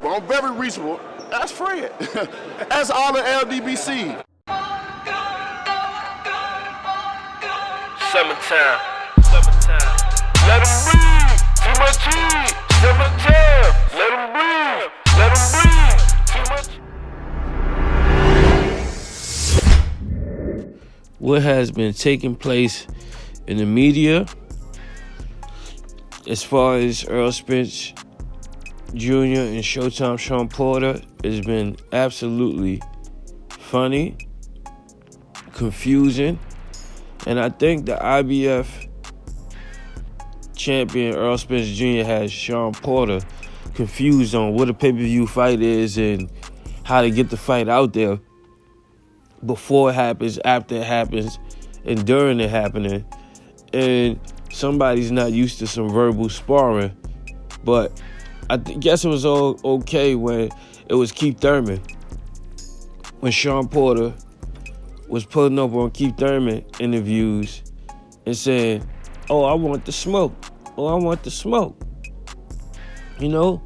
Well, I'm very reasonable. That's Fred. That's all the LDBC. Summertime. Let 'em breathe. Too much heat. Summertime. Let 'em breathe. Let 'em breathe. Too much. What has been taking place in the media as far as Errol Spence Jr. and Showtime Shawn Porter has been absolutely funny, confusing, and I think the IBF champion Errol Spence Jr. has Shawn Porter confused on what a pay-per-view fight is and how to get the fight out there before it happens, after it happens, and during it happening. And somebody's not used to some verbal sparring, but I guess it was all okay when it was Keith Thurman. When Shawn Porter was pulling up on Keith Thurman interviews and saying, "Oh, I want the smoke. Oh, I want the smoke. You know,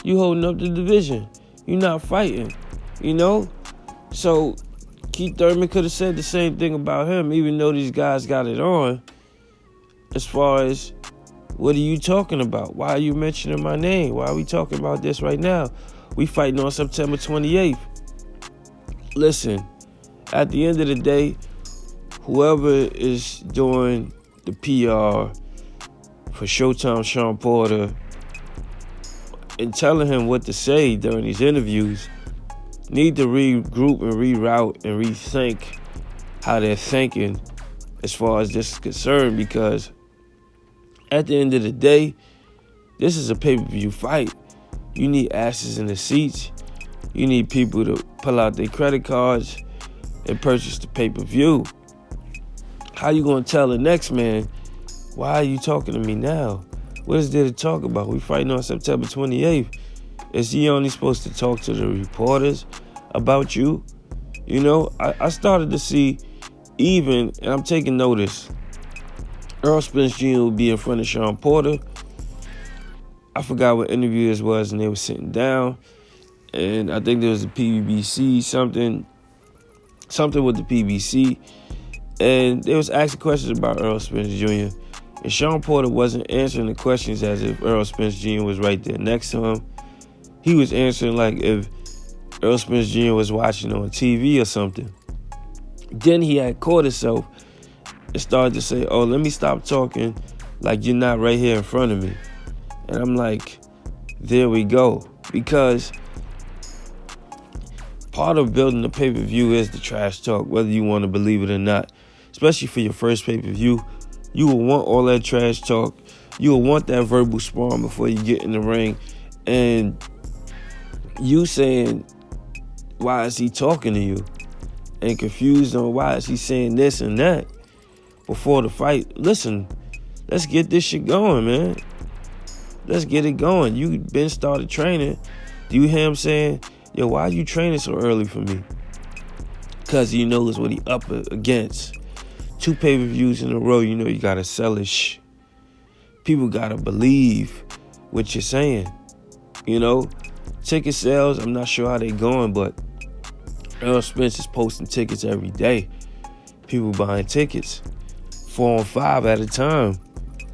you holding up the division. You're not fighting, you know?" So Keith Thurman could have said the same thing about him, even though these guys got it on, as far as, what are you talking about? Why are you mentioning my name? Why are we talking about this right now? We fighting on September 28th. Listen, at the end of the day, whoever is doing the PR for Showtime Shawn Porter and telling him what to say during these interviews need to regroup and reroute and rethink how they're thinking as far as this is concerned, because at the end of the day, this is a pay-per-view fight. You need asses in the seats. You need people to pull out their credit cards and purchase the pay-per-view. How you gonna tell the next man, why are you talking to me now? What is there to talk about? We fighting on September 28th. Is he only supposed to talk to the reporters about you? You know, I started to see even, and I'm taking notice, Errol Spence Jr. would be in front of Shawn Porter. I forgot what interview this was, and they were sitting down, and I think there was a PBC, something with the PBC, and they was asking questions about Errol Spence Jr., and Shawn Porter wasn't answering the questions as if Errol Spence Jr. was right there next to him. He was answering like if Errol Spence Jr. was watching on TV or something. Then he had caught himself and started to say, "Oh, let me stop talking like you're not right here in front of me." And I'm like, there we go. Because part of building a pay-per-view is the trash talk, whether you want to believe it or not. Especially for your first pay-per-view, you will want all that trash talk. You will want that verbal sparring before you get in the ring. And you saying, why is he talking to you? And confused on why is he saying this and that before the fight. Listen, let's get this shit going, man. Let's get it going. You been started training. Do you hear him saying, "Yo, why are you training so early for me?" Because he knows what he up against. 2 pay-per-views in a row, you know you gotta sell it. People gotta believe what you're saying. You know, ticket sales, I'm not sure how they going, but Errol Spence is posting tickets every day. People buying tickets 4 on 5 at a time.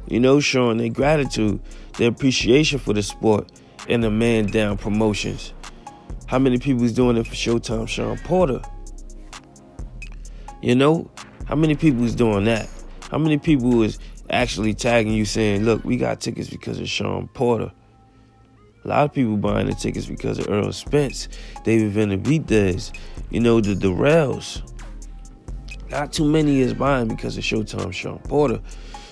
You know, showing their gratitude, their appreciation for the sport and the man down promotions. How many people is doing it for Showtime Shawn Porter? You know, how many people is doing that? How many people is actually tagging you saying, "Look, we got tickets because of Shawn Porter"? A lot of people buying the tickets because of Errol Spence, David Benavidez, you know, the Durrells. Not too many is buying because of Showtime Shawn Porter.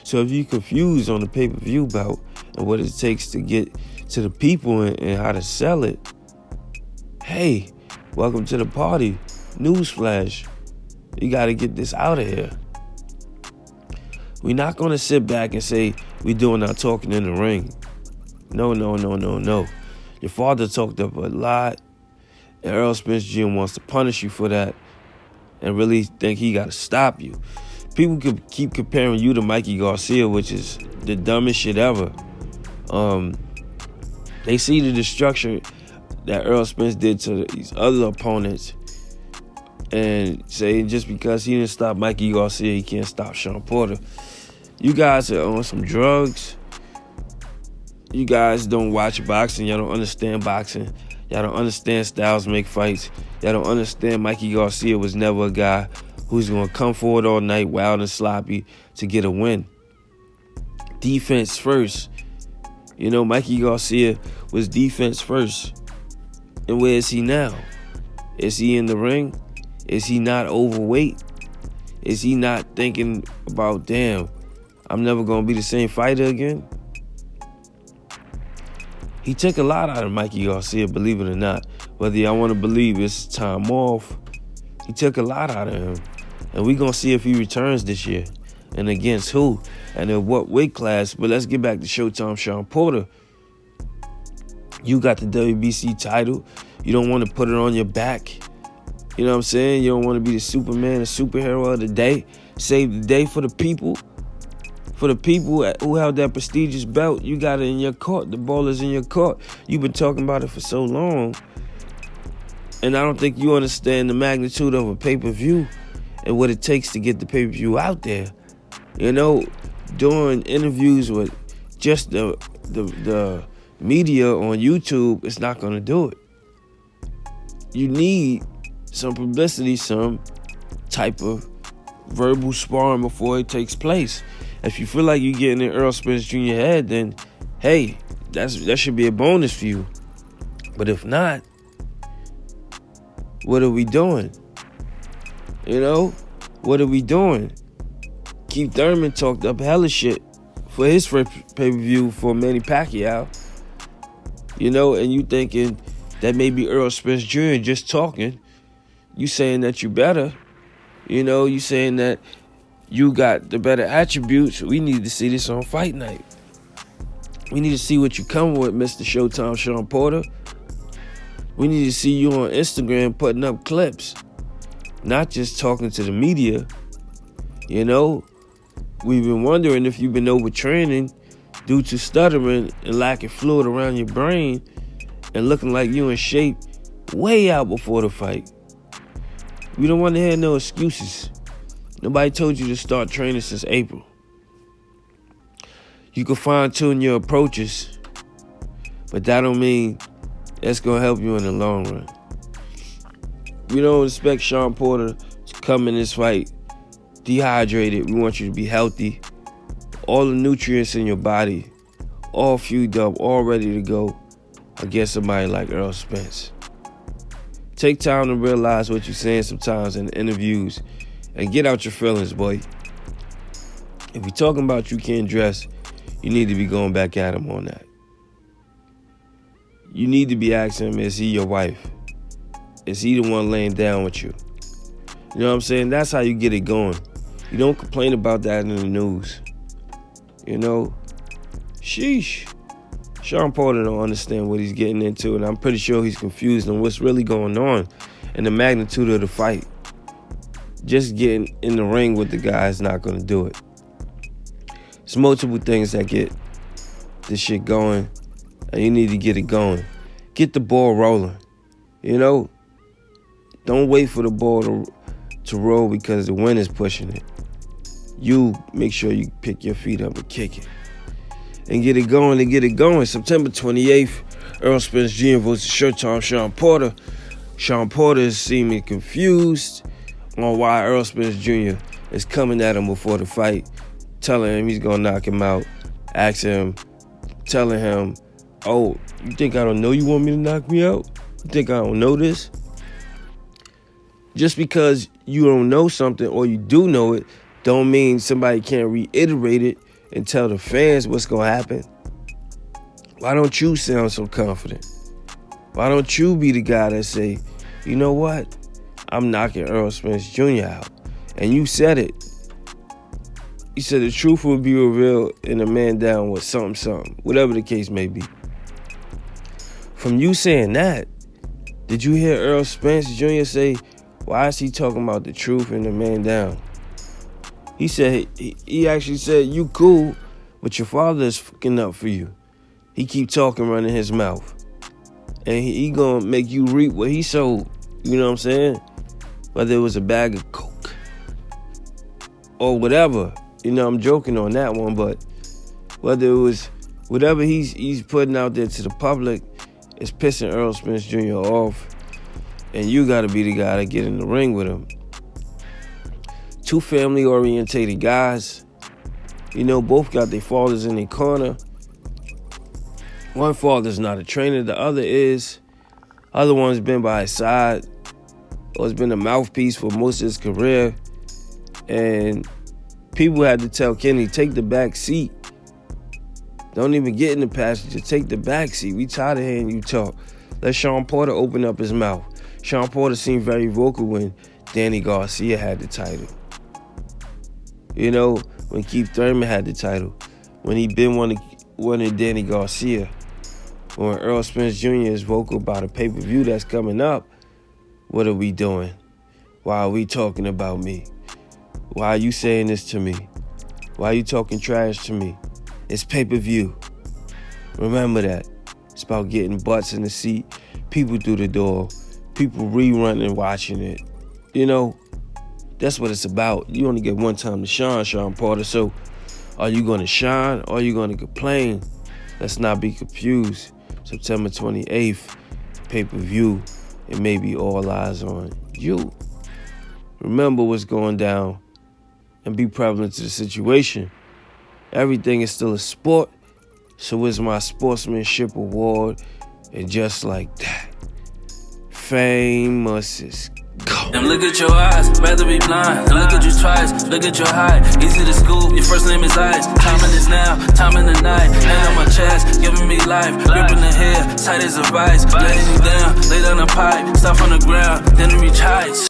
So if you're confused on the pay-per-view bout and what it takes to get to the people and how to sell it, hey, welcome to the party. Newsflash. You got to get this out of here. We're not going to sit back and say we're doing our talking in the ring. No. Your father talked up a lot, and Errol Spence Jr. wants to punish you for that and really think he got to stop you. People could keep comparing you to Mikey Garcia, which is the dumbest shit ever. They see the destruction that Errol Spence did to these other opponents, and saying just because he didn't stop Mikey Garcia, he can't stop Shawn Porter. You guys are on some drugs. You guys don't watch boxing. Y'all don't understand boxing. Y'all don't understand styles make fights. Y'all don't understand Mikey Garcia was never a guy who's going to come forward all night wild and sloppy to get a win. Defense first. You know, Mikey Garcia was defense first. And where is he now? Is he in the ring? Is he not overweight? Is he not thinking about, damn, I'm never going to be the same fighter again? He took a lot out of Mikey Garcia, believe it or not. Whether y'all want to believe it's time off, he took a lot out of him. And we're going to see if he returns this year. And against who? And in what weight class? But let's get back to Showtime Shawn Porter. You got the WBC title. You don't want to put it on your back. You know what I'm saying? You don't want to be the Superman, the superhero of the day. Save the day for the people. For the people who held that prestigious belt, you got it in your court. The ball is in your court. You've been talking about it for so long. And I don't think you understand the magnitude of a pay-per-view and what it takes to get the pay-per-view out there. You know, doing interviews with just the media on YouTube, it's not going to do it. You need some publicity, some type of verbal sparring before it takes place. If you feel like you're getting in Errol Spence Jr. head, then hey, that should be a bonus for you. But if not, what are we doing? You know, what are we doing? Keith Thurman talked up hella shit for his first pay-per-view for Manny Pacquiao. You know, and you thinking that maybe Errol Spence Jr. just talking. You saying that you better. You know, you saying that you got the better attributes. We need to see this on Fight Night. We need to see what you come with, Mr. Showtime Shawn Porter. We need to see you on Instagram putting up clips. Not just talking to the media. You know, we've been wondering if you've been overtraining due to stuttering and lacking fluid around your brain and looking like you in shape way out before the fight. We don't want to hear no excuses. Nobody told you to start training since April. You can fine-tune your approaches, but that don't mean that's going to help you in the long run. We don't expect Shawn Porter to come in this fight dehydrated. We want you to be healthy. All the nutrients in your body, all fueled up, all ready to go against somebody like Errol Spence. Take time to realize what you're saying sometimes in interviews and get out your feelings, boy. If you're talking about you can't dress, you need to be going back at him on that. You need to be asking him, is he your wife? Is he the one laying down with you? You know what I'm saying? That's how you get it going. You don't complain about that in the news. You know? Sheesh. Shawn Porter don't understand what he's getting into, and I'm pretty sure he's confused on what's really going on and the magnitude of the fight. Just getting in the ring with the guy is not going to do it. There's multiple things that get this shit going, and you need to get it going. Get the ball rolling. You know? Don't wait for the ball to roll because the wind is pushing it. You make sure you pick your feet up and kick it. And get it going. September 28th, Errol Spence Jr. versus Showtime Shawn Porter. Shawn Porter is seeming confused on why Errol Spence Jr. is coming at him before the fight, telling him he's going to knock him out, telling him, oh, you think I don't know you want me to knock me out? You think I don't know this? Just because you don't know something or you do know it, don't mean somebody can't reiterate it and tell the fans what's going to happen. Why don't you sound so confident? Why don't you be the guy that say, you know what? I'm knocking Errol Spence Jr. out. And you said it. You said the truth will be revealed and a man down with something, whatever the case may be. From you saying that, did you hear Errol Spence Jr. say, why is he talking about the truth and the man down? He said, he actually said, you cool, but your father is fucking up for you. He keep talking, running his mouth. and he gonna make you reap what he sowed. You know what I'm saying? Whether it was a bag of coke or whatever. You know, I'm joking on that one, but whether it was whatever he's putting out there to the public, it's pissing Errol Spence Jr. off, and you gotta be the guy to get in the ring with him. Two family-orientated guys, you know, both got their fathers in their corner. One father's not a trainer, the other is. Other one's been by his side, or has been a mouthpiece for most of his career. And people had to tell Kenny, take the back seat. Don't even get in the passenger, take the back seat. We tired of hearing you talk. Let Shawn Porter open up his mouth. Shawn Porter seemed very vocal when Danny Garcia had the title. You know, when Keith Thurman had the title. When he been wanted Danny Garcia. When Errol Spence Jr. is vocal about a pay-per-view that's coming up, what are we doing? Why are we talking about me? Why are you saying this to me? Why are you talking trash to me? It's pay-per-view. Remember that. It's about getting butts in the seat, people through the door, people rerunning and watching it. You know, that's what it's about. You only get one time to shine, Shawn Porter. So are you going to shine or are you going to complain? Let's not be confused. September 28th, pay-per-view. It may be all eyes on you. Remember what's going down and be prevalent to the situation. Everything is still a sport, so it's my sportsmanship award. And just like that, famous is gone. And look at your eyes, rather be blind. And look at you twice, look at your height. Easy to scoop, your first name is Ice. Time is now, time in the night. Hand on my chest, giving me life. Gripping the hair, tight as a vice. Laying you down, lay down the pipe. Stop on the ground, then reach heights.